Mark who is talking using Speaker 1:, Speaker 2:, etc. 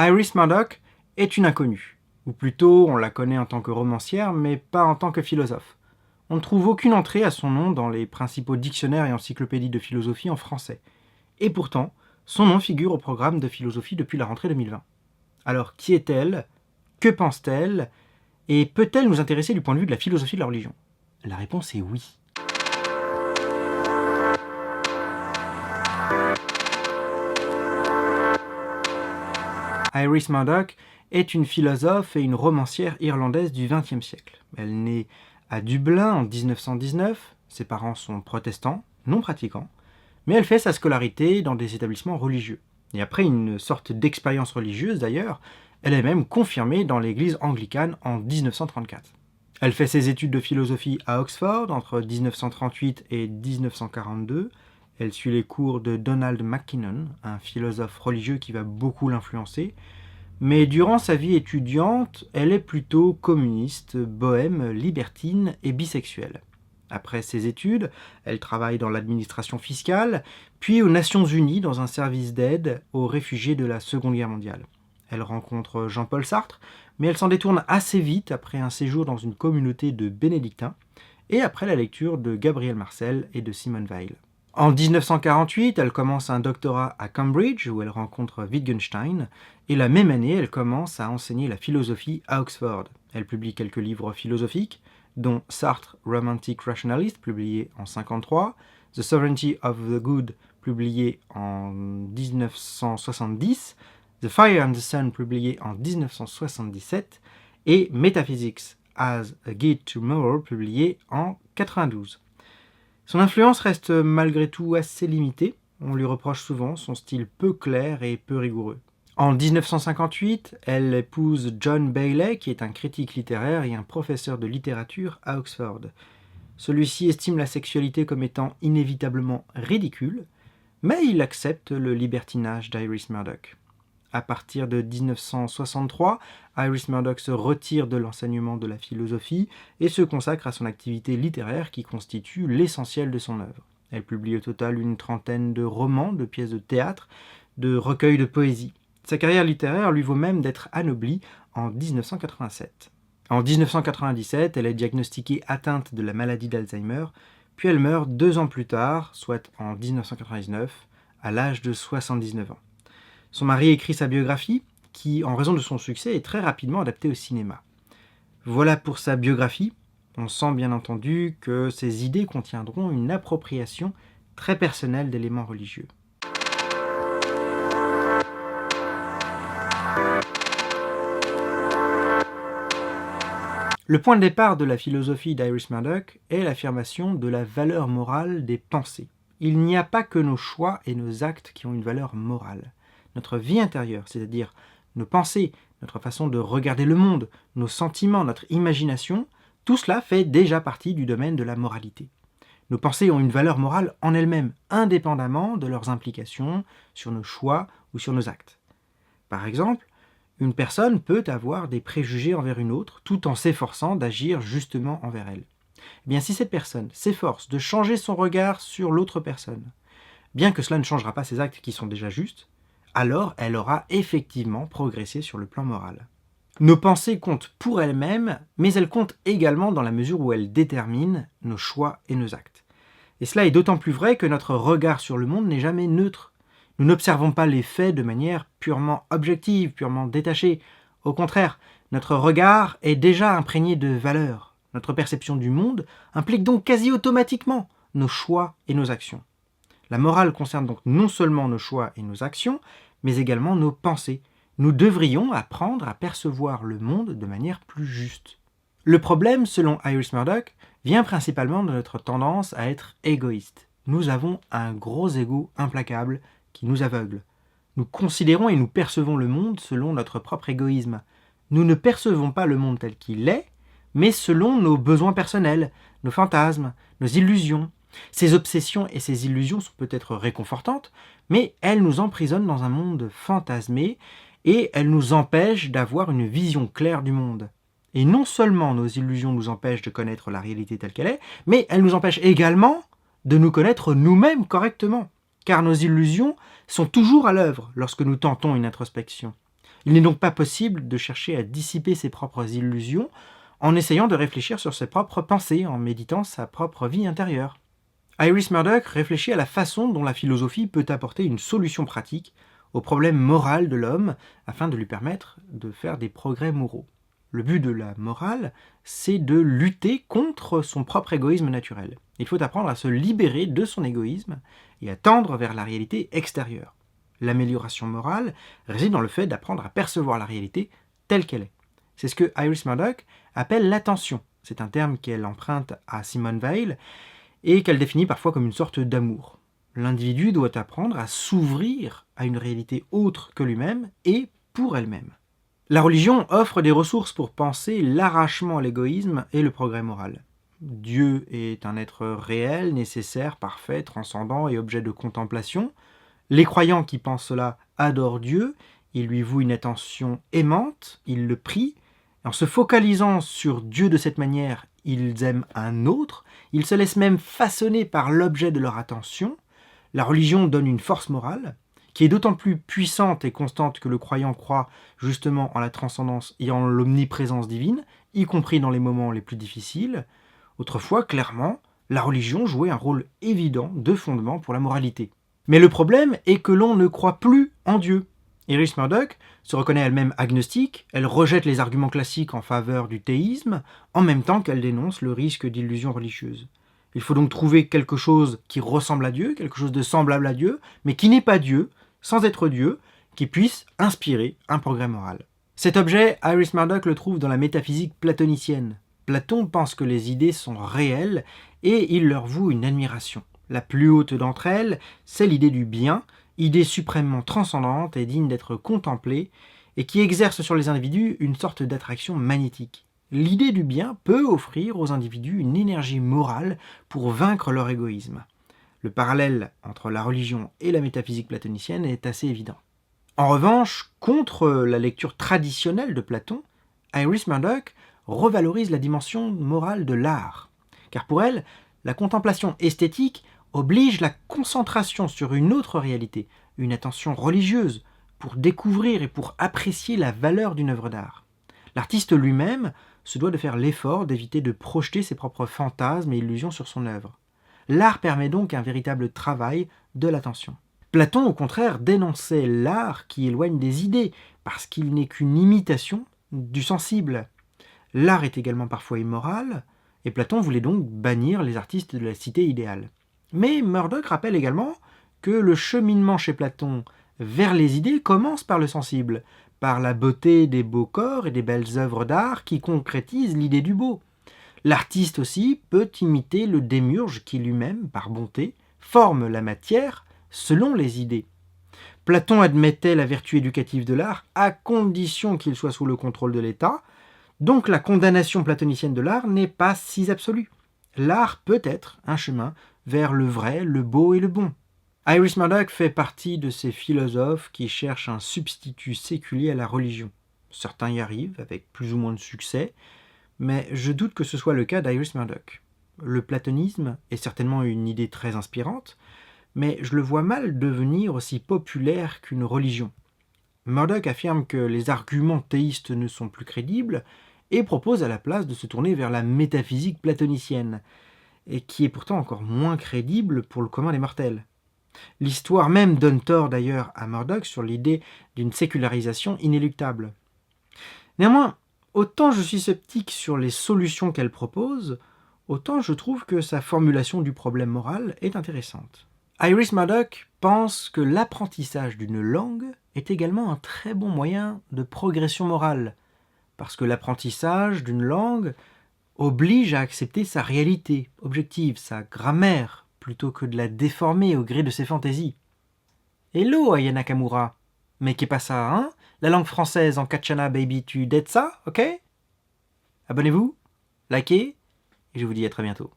Speaker 1: Iris Murdoch est une inconnue, ou plutôt on la connaît en tant que romancière, mais pas en tant que philosophe. On ne trouve aucune entrée à son nom dans les principaux dictionnaires et encyclopédies de philosophie en français. Et pourtant, son nom figure au programme de philosophie depuis la rentrée 2020. Alors, qui est-elle? Que pense-t-elle? Et peut-elle nous intéresser du point de vue de la philosophie de la religion? La réponse est oui. Iris Murdoch est une philosophe et une romancière irlandaise du XXe siècle. Elle naît à Dublin en 1919, ses parents sont protestants, non pratiquants, mais elle fait sa scolarité dans des établissements religieux. Et après une sorte d'expérience religieuse d'ailleurs, elle est même confirmée dans l'église anglicane en 1934. Elle fait ses études de philosophie à Oxford entre 1938 et 1942. Elle suit les cours de Donald Mackinnon, un philosophe religieux qui va beaucoup l'influencer. Mais durant sa vie étudiante, elle est plutôt communiste, bohème, libertine et bisexuelle. Après ses études, elle travaille dans l'administration fiscale, puis aux Nations Unies dans un service d'aide aux réfugiés de la Seconde Guerre mondiale. Elle rencontre Jean-Paul Sartre, mais elle s'en détourne assez vite après un séjour dans une communauté de bénédictins et après la lecture de Gabriel Marcel et de Simone Weil. En 1948, elle commence un doctorat à Cambridge où elle rencontre Wittgenstein et la même année, elle commence à enseigner la philosophie à Oxford. Elle publie quelques livres philosophiques, dont Sartre Romantic Rationalist, publié en 1953, The Sovereignty of the Good, publié en 1970, The Fire and the Sun, publié en 1977, et Metaphysics as a Guide to Moral, publié en 1992. Son influence reste malgré tout assez limitée, on lui reproche souvent son style peu clair et peu rigoureux. En 1958, elle épouse John Bailey, qui est un critique littéraire et un professeur de littérature à Oxford. Celui-ci estime la sexualité comme étant inévitablement ridicule, mais il accepte le libertinage d'Iris Murdoch. À partir de 1963, Iris Murdoch se retire de l'enseignement de la philosophie et se consacre à son activité littéraire qui constitue l'essentiel de son œuvre. Elle publie au total une trentaine de romans, de pièces de théâtre, de recueils de poésie. Sa carrière littéraire lui vaut même d'être anoblie en 1987. En 1997, elle est diagnostiquée atteinte de la maladie d'Alzheimer, puis elle meurt 2 ans plus tard, soit en 1999, à l'âge de 79 ans. Son mari écrit sa biographie, qui, en raison de son succès, est très rapidement adaptée au cinéma. Voilà pour sa biographie. On sent bien entendu que ses idées contiendront une appropriation très personnelle d'éléments religieux. Le point de départ de la philosophie d'Iris Murdoch est l'affirmation de la valeur morale des pensées. Il n'y a pas que nos choix et nos actes qui ont une valeur morale. Notre vie intérieure, c'est-à-dire nos pensées, notre façon de regarder le monde, nos sentiments, notre imagination, tout cela fait déjà partie du domaine de la moralité. Nos pensées ont une valeur morale en elles-mêmes, indépendamment de leurs implications sur nos choix ou sur nos actes. Par exemple, une personne peut avoir des préjugés envers une autre tout en s'efforçant d'agir justement envers elle. Eh bien, si cette personne s'efforce de changer son regard sur l'autre personne, bien que cela ne changera pas ses actes qui sont déjà justes, alors elle aura effectivement progressé sur le plan moral. Nos pensées comptent pour elles-mêmes, mais elles comptent également dans la mesure où elles déterminent nos choix et nos actes. Et cela est d'autant plus vrai que notre regard sur le monde n'est jamais neutre. Nous n'observons pas les faits de manière purement objective, purement détachée. Au contraire, notre regard est déjà imprégné de valeurs. Notre perception du monde implique donc quasi automatiquement nos choix et nos actions. La morale concerne donc non seulement nos choix et nos actions, mais également nos pensées. Nous devrions apprendre à percevoir le monde de manière plus juste. Le problème, selon Iris Murdoch, vient principalement de notre tendance à être égoïste. Nous avons un gros ego implacable qui nous aveugle. Nous considérons et nous percevons le monde selon notre propre égoïsme. Nous ne percevons pas le monde tel qu'il est, mais selon nos besoins personnels, nos fantasmes, nos illusions. Ces obsessions et ces illusions sont peut-être réconfortantes, mais elles nous emprisonnent dans un monde fantasmé et elles nous empêchent d'avoir une vision claire du monde. Et non seulement nos illusions nous empêchent de connaître la réalité telle qu'elle est, mais elles nous empêchent également de nous connaître nous-mêmes correctement. Car nos illusions sont toujours à l'œuvre lorsque nous tentons une introspection. Il n'est donc pas possible de chercher à dissiper ses propres illusions en essayant de réfléchir sur ses propres pensées, en méditant sa propre vie intérieure. Iris Murdoch réfléchit à la façon dont la philosophie peut apporter une solution pratique au problème moral de l'homme afin de lui permettre de faire des progrès moraux. Le but de la morale, c'est de lutter contre son propre égoïsme naturel. Il faut apprendre à se libérer de son égoïsme et à tendre vers la réalité extérieure. L'amélioration morale réside dans le fait d'apprendre à percevoir la réalité telle qu'elle est. C'est ce que Iris Murdoch appelle l'attention. C'est un terme qu'elle emprunte à Simone Weil et qu'elle définit parfois comme une sorte d'amour. L'individu doit apprendre à s'ouvrir à une réalité autre que lui-même et pour elle-même. La religion offre des ressources pour penser l'arrachement à l'égoïsme et le progrès moral. Dieu est un être réel, nécessaire, parfait, transcendant et objet de contemplation. Les croyants qui pensent cela adorent Dieu, ils lui vouent une attention aimante, ils le prient. En se focalisant sur Dieu de cette manière, ils aiment un autre, ils se laissent même façonner par l'objet de leur attention. La religion donne une force morale, qui est d'autant plus puissante et constante que le croyant croit justement en la transcendance et en l'omniprésence divine, y compris dans les moments les plus difficiles. Autrefois, clairement, la religion jouait un rôle évident de fondement pour la moralité. Mais le problème est que l'on ne croit plus en Dieu. Iris Murdoch se reconnaît elle-même agnostique, elle rejette les arguments classiques en faveur du théisme, en même temps qu'elle dénonce le risque d'illusion religieuse. Il faut donc trouver quelque chose qui ressemble à Dieu, quelque chose de semblable à Dieu, mais qui n'est pas Dieu, sans être Dieu, qui puisse inspirer un progrès moral. Cet objet, Iris Murdoch le trouve dans la métaphysique platonicienne. Platon pense que les idées sont réelles et il leur voue une admiration. La plus haute d'entre elles, c'est l'idée du bien, idée suprêmement transcendante et digne d'être contemplée, et qui exerce sur les individus une sorte d'attraction magnétique. L'idée du bien peut offrir aux individus une énergie morale pour vaincre leur égoïsme. Le parallèle entre la religion et la métaphysique platonicienne est assez évident. En revanche, contre la lecture traditionnelle de Platon, Iris Murdoch revalorise la dimension morale de l'art. Car pour elle, la contemplation esthétique oblige la concentration sur une autre réalité, une attention religieuse, pour découvrir et pour apprécier la valeur d'une œuvre d'art. L'artiste lui-même se doit de faire l'effort d'éviter de projeter ses propres fantasmes et illusions sur son œuvre. L'art permet donc un véritable travail de l'attention. Platon, au contraire, dénonçait l'art qui éloigne des idées, parce qu'il n'est qu'une imitation du sensible. L'art est également parfois immoral, et Platon voulait donc bannir les artistes de la cité idéale. Mais Murdoch rappelle également que le cheminement chez Platon vers les idées commence par le sensible, par la beauté des beaux corps et des belles œuvres d'art qui concrétisent l'idée du beau. L'artiste aussi peut imiter le démiurge qui lui-même, par bonté, forme la matière selon les idées. Platon admettait la vertu éducative de l'art à condition qu'il soit sous le contrôle de l'État, donc la condamnation platonicienne de l'art n'est pas si absolue. L'art peut être un chemin vers le vrai, le beau et le bon. Iris Murdoch fait partie de ces philosophes qui cherchent un substitut séculier à la religion. Certains y arrivent, avec plus ou moins de succès, mais je doute que ce soit le cas d'Iris Murdoch. Le platonisme est certainement une idée très inspirante, mais je le vois mal devenir aussi populaire qu'une religion. Murdoch affirme que les arguments théistes ne sont plus crédibles et propose à la place de se tourner vers la métaphysique platonicienne, et qui est pourtant encore moins crédible pour le commun des mortels. L'histoire même donne tort d'ailleurs à Murdoch sur l'idée d'une sécularisation inéluctable. Néanmoins, autant je suis sceptique sur les solutions qu'elle propose, autant je trouve que sa formulation du problème moral est intéressante. Iris Murdoch pense que l'apprentissage d'une langue est également un très bon moyen de progression morale, parce que l'apprentissage d'une langue oblige à accepter sa réalité objective, sa grammaire, plutôt que de la déformer au gré de ses fantaisies. Hello Aya Nakamura. Mais qu'est pas ça, hein? La langue française en Kachana, baby, tu dettes ça, ok? Abonnez-vous, likez, et je vous dis à très bientôt.